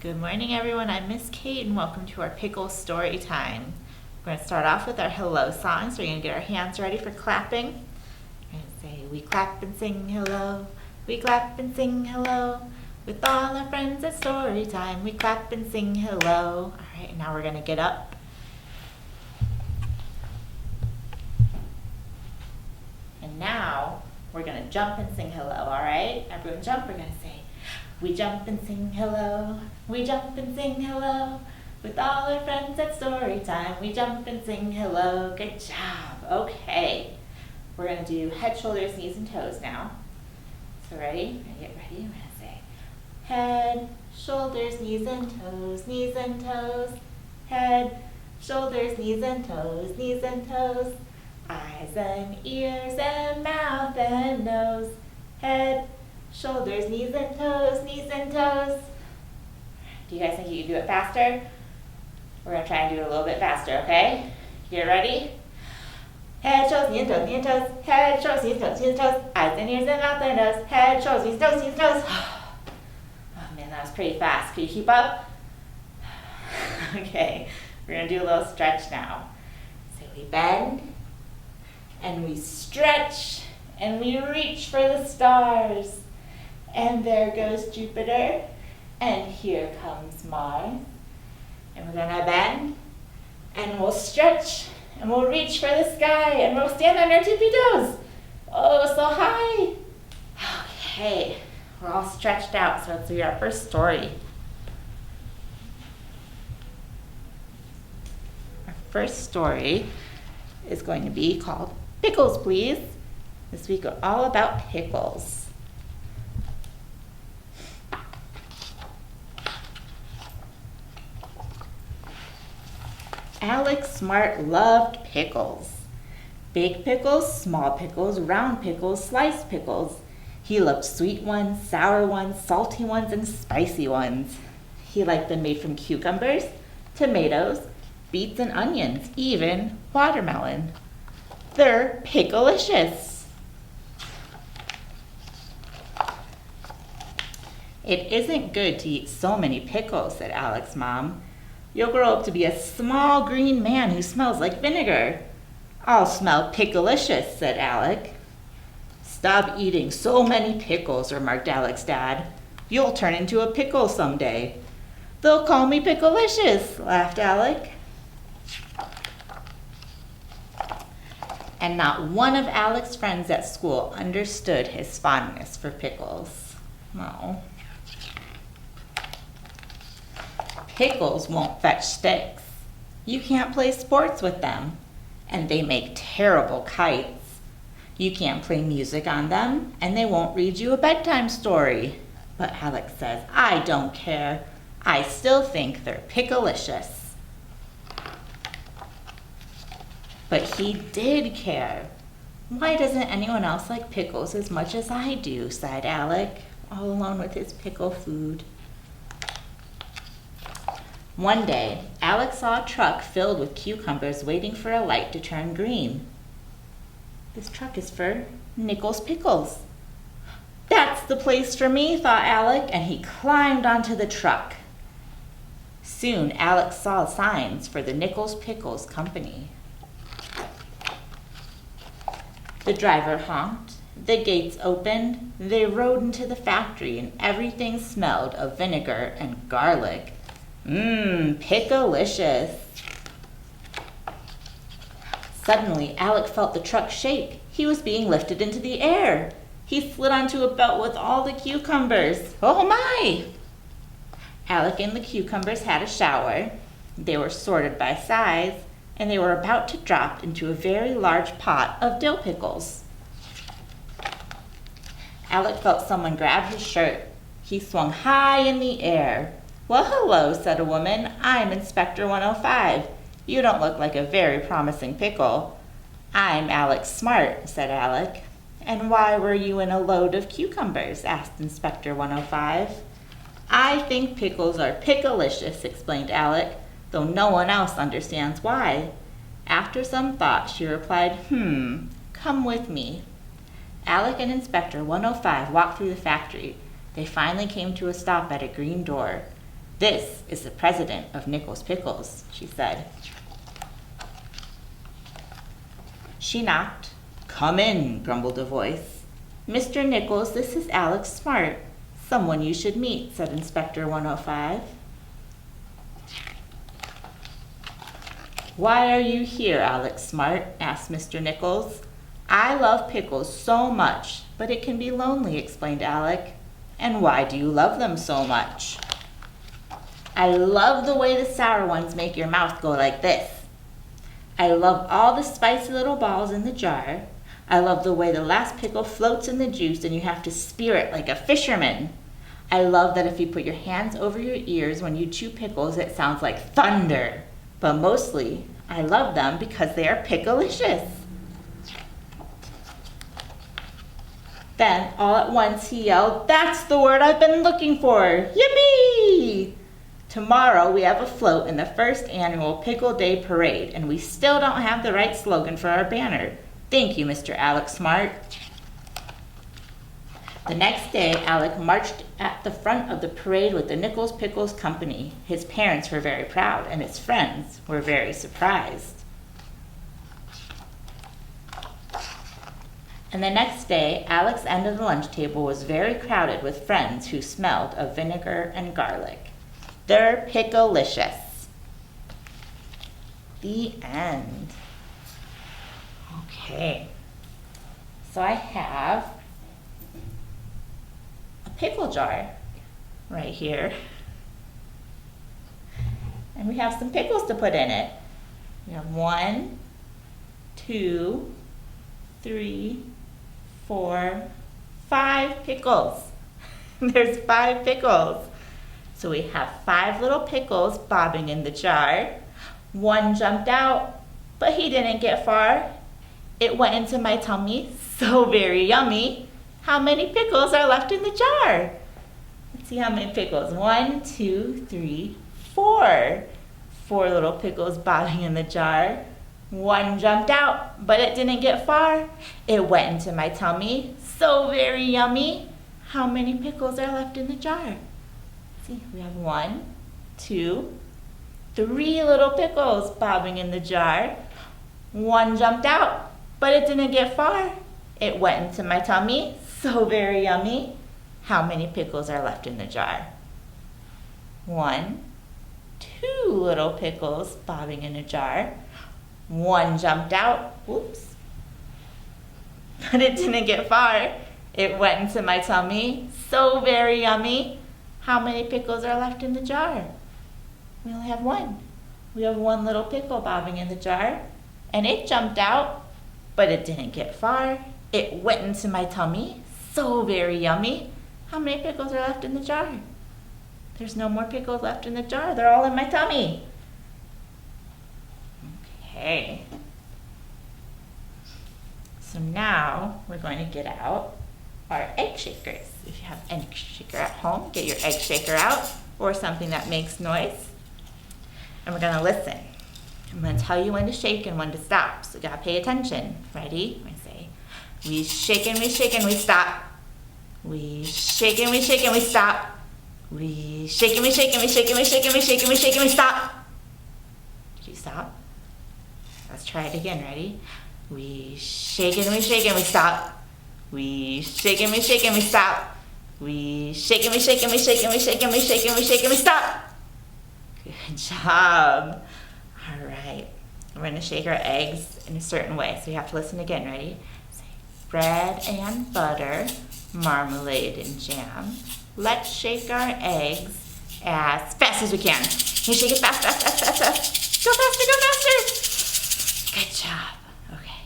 Good morning, everyone. I'm Miss Kate, and welcome to our Pickle Storytime. We're going to start off with our hello song, so we're going to get our hands ready for clapping. We're going to say, we clap and sing hello, we clap and sing hello, with all our friends at Storytime, we clap and sing hello. All right, now we're going to get up. And now we're going to jump and sing hello, all right? Everyone jump. We're going to say, we jump and sing hello, we jump and sing hello, with all our friends at Storytime, we jump and sing hello. Good job. Okay, we're going to do head, shoulders, knees, and toes now. So ready? Get ready. We're going to say head, shoulders, knees, and toes, knees and toes. Head, shoulders, knees, and toes, knees and toes. Eyes and ears and mouth and nose. Head, shoulders, knees and toes, knees and toes. Do you guys think you can do it faster? We're going to try and do it a little bit faster, okay? Get ready? Head, shoulders, knees and toes, knees and toes. Head, shoulders, knees and toes, knees and toes. Eyes and ears and mouth and nose. Head, shoulders, knees and toes, knees and toes. Oh man, that was pretty fast. Can you keep up? Okay, we're going to do a little stretch now. So we bend, and we stretch, and we reach for the stars. And there goes Jupiter, and here comes Mars. And we're gonna bend, and we'll stretch, and we'll reach for the sky, and we'll stand on our tippy toes. Oh, so high. Okay, we're all stretched out, so let's do our first story. Our first story is going to be called Pickles Please. This week we're all about pickles. Alex Smart loved pickles. Big pickles, small pickles, round pickles, sliced pickles. He loved sweet ones, sour ones, salty ones, and spicy ones. He liked them made from cucumbers, tomatoes, beets, and onions, even watermelon. They're picklelicious. It isn't good to eat so many pickles, said Alex's mom. You'll grow up to be a small green man who smells like vinegar. I'll smell picklelicious, said Alec. Stop eating so many pickles, remarked Alec's dad. You'll turn into a pickle someday. They'll call me picklelicious, laughed Alec. And not one of Alec's friends at school understood his fondness for pickles. Oh. Pickles won't fetch sticks. You can't play sports with them, and they make terrible kites. You can't play music on them, and they won't read you a bedtime story. But Alex says, I don't care. I still think they're picklelicious. But he did care. Why doesn't anyone else like pickles as much as I do, sighed Alec, all alone with his pickle food. One day, Alex saw a truck filled with cucumbers waiting for a light to turn green. This truck is for Nichols Pickles. That's the place for me, thought Alec, and he climbed onto the truck. Soon, Alex saw signs for the Nichols Pickles Company. The driver honked, the gates opened, they rode into the factory, and everything smelled of vinegar and garlic. Picklelicious. Suddenly, Alec felt the truck shake. He was being lifted into the air. He slid onto a belt with all the cucumbers. Oh my! Alec and the cucumbers had a shower. They were sorted by size, and they were about to drop into a very large pot of dill pickles. Alec felt someone grab his shirt. He swung high in the air. Well, hello, said a woman. I'm Inspector 105. You don't look like a very promising pickle. I'm Alex Smart, said Alec. And why were you in a load of cucumbers? Asked Inspector 105. I think pickles are picklelicious, explained Alec, though no one else understands why. After some thought, she replied, come with me. Alec and Inspector 105 walked through the factory. They finally came to a stop at a green door. "This is the president of Nichols Pickles," she said. She knocked. "Come in," grumbled a voice. "Mr. Nichols, this is Alex Smart. Someone you should meet," said Inspector 105. "Why are you here, Alex Smart?" asked Mr. Nichols. "I love pickles so much, but it can be lonely," explained Alec. "And why do you love them so much?" "I love the way the sour ones make your mouth go like this. I love all the spicy little balls in the jar. I love the way the last pickle floats in the juice and you have to spear it like a fisherman. I love that if you put your hands over your ears when you chew pickles, it sounds like thunder. But mostly, I love them because they are picklicious." Then, all at once, he yelled, "That's the word I've been looking for! Yippee! Tomorrow we have a float in the first annual Pickle Day Parade, and we still don't have the right slogan for our banner. Thank you, Mr. Alex Smart." The next day, Alec marched at the front of the parade with the Nichols Pickles Company. His parents were very proud, and his friends were very surprised. And the next day, Alec's end of the lunch table was very crowded with friends who smelled of vinegar and garlic. They're picklicious. The end. Okay. So I have a pickle jar right here. And we have some pickles to put in it. We have 1, 2, 3, 4, 5 pickles. There's 5 pickles. So we have 5 little pickles bobbing in the jar. One jumped out, but he didn't get far. It went into my tummy, so very yummy. How many pickles are left in the jar? Let's see how many pickles. 1, 2, 3, 4. 4 little pickles bobbing in the jar. One jumped out, but it didn't get far. It went into my tummy, so very yummy. How many pickles are left in the jar? See, we have 1, 2, 3 little pickles bobbing in the jar. One jumped out, but it didn't get far. It went into my tummy, so very yummy. How many pickles are left in the jar? 1, 2 little pickles bobbing in a jar. One jumped out, whoops, but it didn't get far. It went into my tummy, so very yummy. How many pickles are left in the jar? We only have 1. We have 1 little pickle bobbing in the jar, and it jumped out, but it didn't get far. It went into my tummy, so very yummy. How many pickles are left in the jar? There's no more pickles left in the jar. They're all in my tummy. Okay. So now we're going to get out our egg shakers. If you have an egg shaker at home, get your egg shaker out, or something that makes noise. And we're going to listen. I'm going to tell you when to shake and when to stop, so you got to pay attention. Ready? I'm going to say, we shake and we shake and we stop. We shake and we shake and we stop. We shake and we shake and we shake and we shake and we shake and we shake and we stop. Did you stop? Let's try it again. Ready? We shake and we shake and we stop. We shake and we shake and we stop. We shake and we shake and we shake and we shake and we shake and we shake and we stop. Good job. All right. We're going to shake our eggs in a certain way, so you have to listen again. Ready? Say, bread and butter, marmalade and jam. Let's shake our eggs as fast as we can. You shake it fast, fast, fast, fast, fast. Go faster, go faster. Good job. Okay.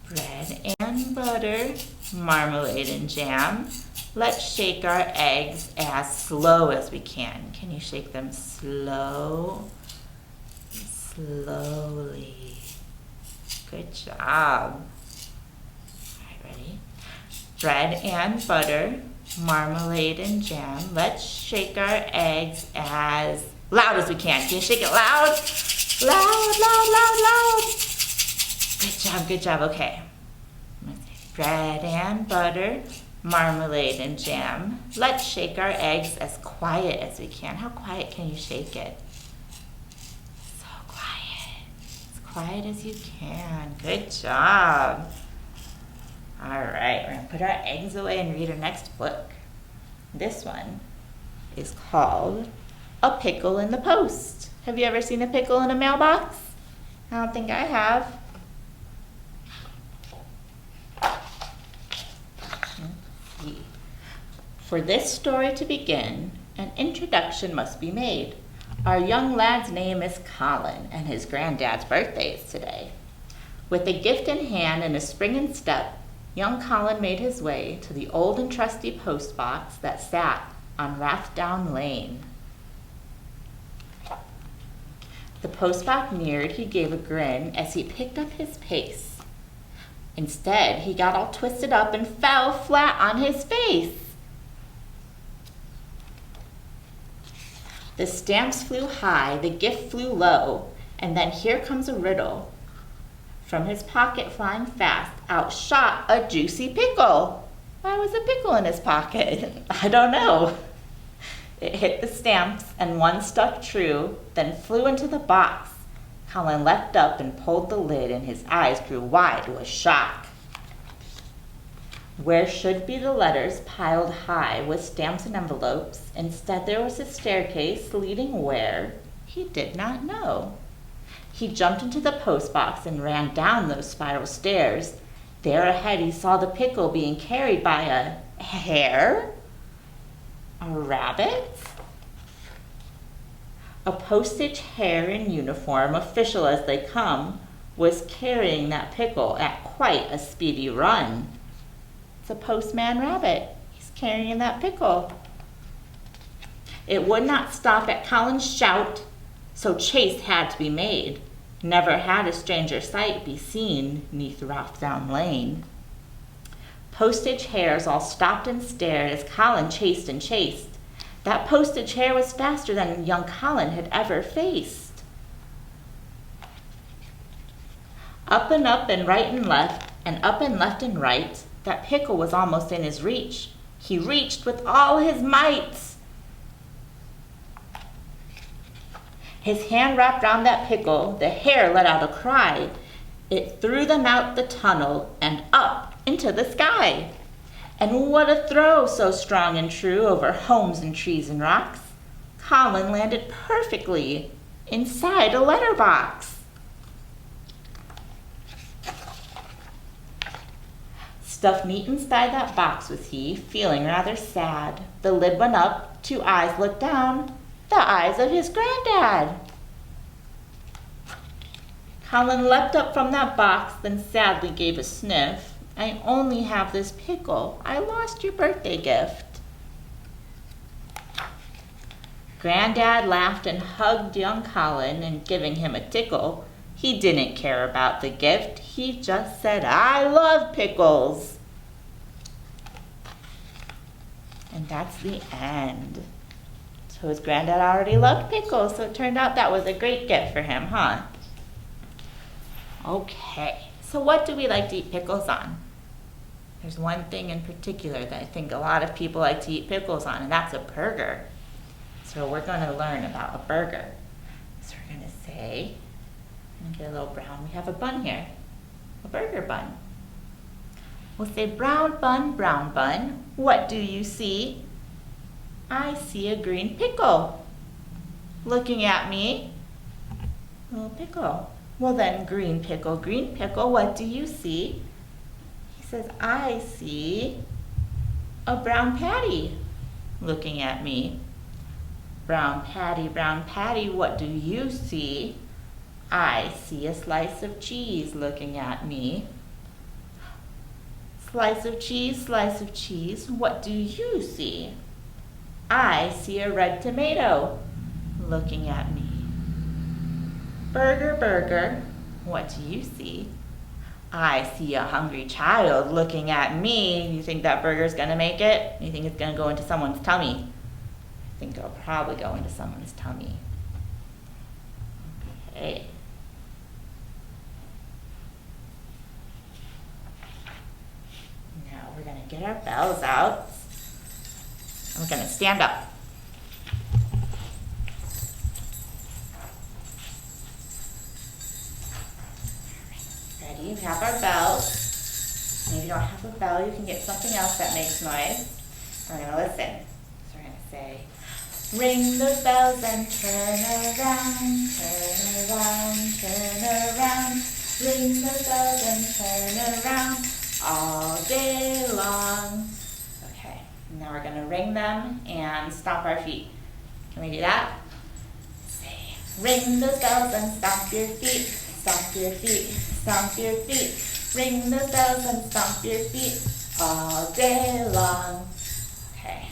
Bread and butter, marmalade and jam. Let's shake our eggs as slow as we can. Can you shake them slow? Slowly. Good job. All right, ready? Bread and butter, marmalade and jam. Let's shake our eggs as loud as we can. Can you shake it loud? Loud, loud, loud, loud. Good job, good job. Okay. Bread and butter, marmalade and jam. Let's shake our eggs as quiet as we can. How quiet can you shake it? So quiet. As quiet as you can. Good job. All right, we're gonna put our eggs away and read our next book. This one is called A Pickle in the Post. Have you ever seen a pickle in a mailbox? I don't think I have. For this story to begin, an introduction must be made. Our young lad's name is Colin, and his granddad's birthday is today. With a gift in hand and a springing step, young Colin made his way to the old and trusty post box that sat on Rathdown Lane. The post box neared, he gave a grin as he picked up his pace. Instead, he got all twisted up and fell flat on his face. The stamps flew high, the gift flew low, and then here comes a riddle. From his pocket flying fast, out shot a juicy pickle. Why was a pickle in his pocket? I don't know. It hit the stamps, and one stuck true, then flew into the box. Colin leapt up and pulled the lid, and his eyes grew wide with shock. Where should be the letters piled high with stamps and envelopes, instead there was a staircase leading where he did not know. He jumped into the post box and ran down those spiral stairs. There ahead he saw the pickle being carried by a hare? A rabbit? A postage hare in uniform, official as they come, was carrying that pickle at quite a speedy run. It's a postman rabbit. He's carrying that pickle. It would not stop at Colin's shout, so chase had to be made. Never had a stranger sight be seen 'neath Rathdown Lane. Postage hares all stopped and stared as Colin chased and chased. That postage hare was faster than young Colin had ever faced. Up and right and left, and up and left and right, that pickle was almost in his reach. He reached with all his might. His hand wrapped round that pickle, the hare let out a cry. It threw them out the tunnel and up into the sky. And what a throw, so strong and true, over homes and trees and rocks. Colin landed perfectly inside a letterbox. Stuffed neat inside that box was he, feeling rather sad. The lid went up, 2 eyes looked down, the eyes of his granddad. Colin leapt up from that box, then sadly gave a sniff. I only have this pickle. I lost your birthday gift. Granddad laughed and hugged young Colin, and giving him a tickle, he didn't care about the gift. He just said, I love pickles. And that's the end. So his granddad already loved pickles, so it turned out that was a great gift for him, huh? Okay, so what do we like to eat pickles on? There's one thing in particular that I think a lot of people like to eat pickles on, and that's a burger. So we're going to learn about a burger. So we're going to say, I'm going to get a little brown. We have a bun here, a burger bun. We'll say, brown bun, what do you see? I see a green pickle looking at me. Little pickle. Well then, green pickle, what do you see? He says, I see a brown patty looking at me. Brown patty, what do you see? I see a slice of cheese looking at me. Slice of cheese, what do you see? I see a red tomato looking at me. Burger, what do you see? I see a hungry child looking at me. You think that burger's gonna make it? You think it's gonna go into someone's tummy? I think it'll probably go into someone's tummy. Okay. Now we're gonna get our bells out. And we're gonna stand up. Ready? We have our bells. Maybe you don't have a bell, you can get something else that makes noise. We're gonna listen. So we're gonna say, ring those bells and turn around, turn around, turn around. Ring those bells and turn around all day long. Okay, now we're gonna ring them and stomp our feet. Can we do that? Say, ring those bells and stomp your feet, stomp your feet, stomp your feet. Ring those bells and stomp your feet all day long. Okay,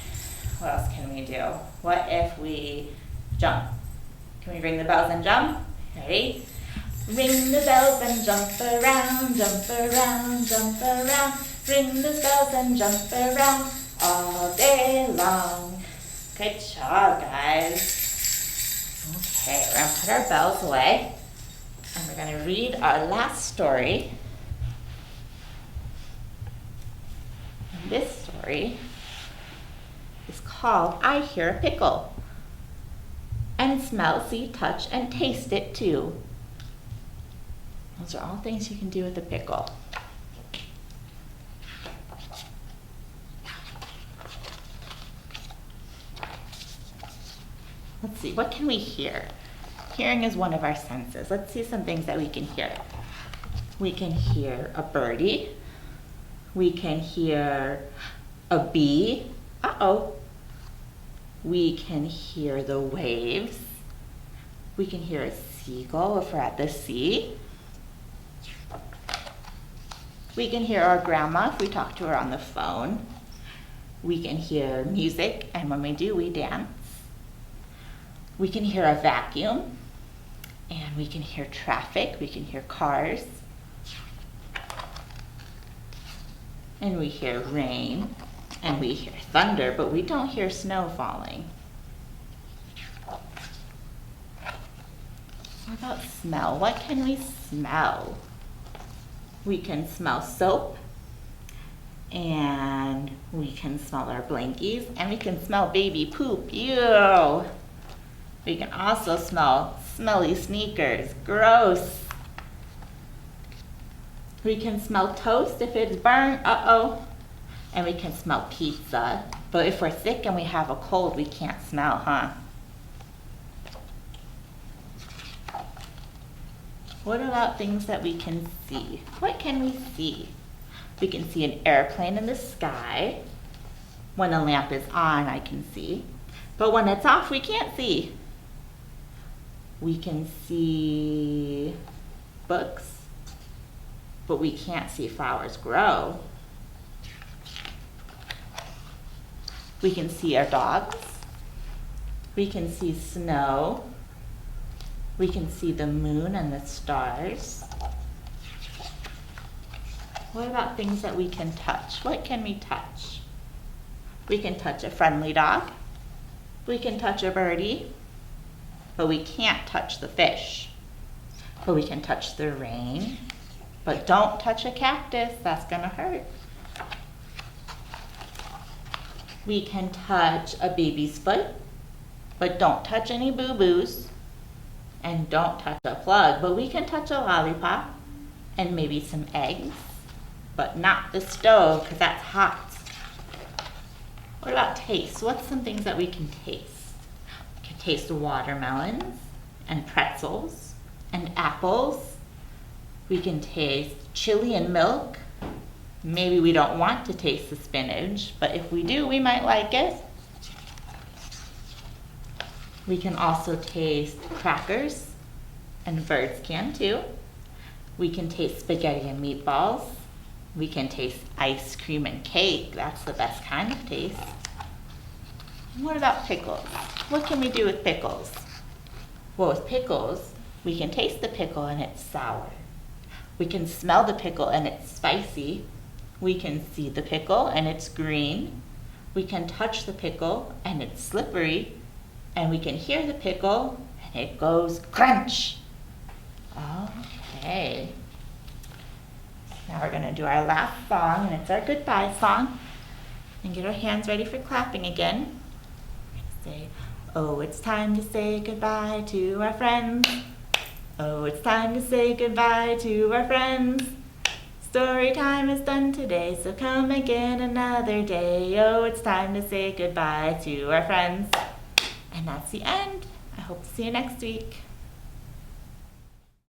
what else can we do? What if we jump? Can we ring the bells and jump? Ready? Ring the bells and jump around, jump around, jump around. Ring the bells and jump around all day long. Good job, guys. Okay, we're gonna put our bells away and we're gonna read our last story. And this story is called I Hear a Pickle. And smell, see, touch, and taste it too. Those are all things you can do with a pickle. Let's see, what can we hear? Hearing is one of our senses. Let's see some things that we can hear. We can hear a birdie. We can hear a bee. Uh-oh. We can hear the waves. We can hear a seagull if we're at the sea. We can hear our grandma if we talk to her on the phone. We can hear music, and when we do, we dance. We can hear a vacuum, and we can hear traffic. We can hear cars. And we hear rain, and we hear thunder, but we don't hear snow falling. What about smell? What can we smell? We can smell soap, and we can smell our blankies, and we can smell baby poop. Ew! We can also smell smelly sneakers. Gross! We can smell toast if it's burnt. Uh-oh! And we can smell pizza. But if we're sick and we have a cold, we can't smell, huh? What about things that we can see? What can we see? We can see an airplane in the sky. When a lamp is on, I can see. But when it's off, we can't see. We can see books, but we can't see flowers grow. We can see our dogs. We can see snow. We can see the moon and the stars. What about things that we can touch? What can we touch? We can touch a friendly dog. We can touch a birdie, but we can't touch the fish. But we can touch the rain, but don't touch a cactus, that's gonna hurt. We can touch a baby's foot, but don't touch any boo-boos. And don't touch a plug, but we can touch a lollipop and maybe some eggs, but not the stove because that's hot. What about taste? What's some things that we can taste? We can taste watermelons and pretzels and apples. We can taste chili and milk. Maybe we don't want to taste the spinach, but if we do, we might like it. We can also taste crackers, and birds can too. We can taste spaghetti and meatballs. We can taste ice cream and cake. That's the best kind of taste. And what about pickles? What can we do with pickles? Well, with pickles, we can taste the pickle and it's sour. We can smell the pickle and it's spicy. We can see the pickle and it's green. We can touch the pickle and it's slippery. And we can hear the pickle, and it goes crunch. Okay. Now we're going to do our last song, and it's our goodbye song. And get our hands ready for clapping again. Say, oh, it's time to say goodbye to our friends. Oh, it's time to say goodbye to our friends. Story time is done today, so come again another day. Oh, it's time to say goodbye to our friends. And that's the end. I hope to see you next week.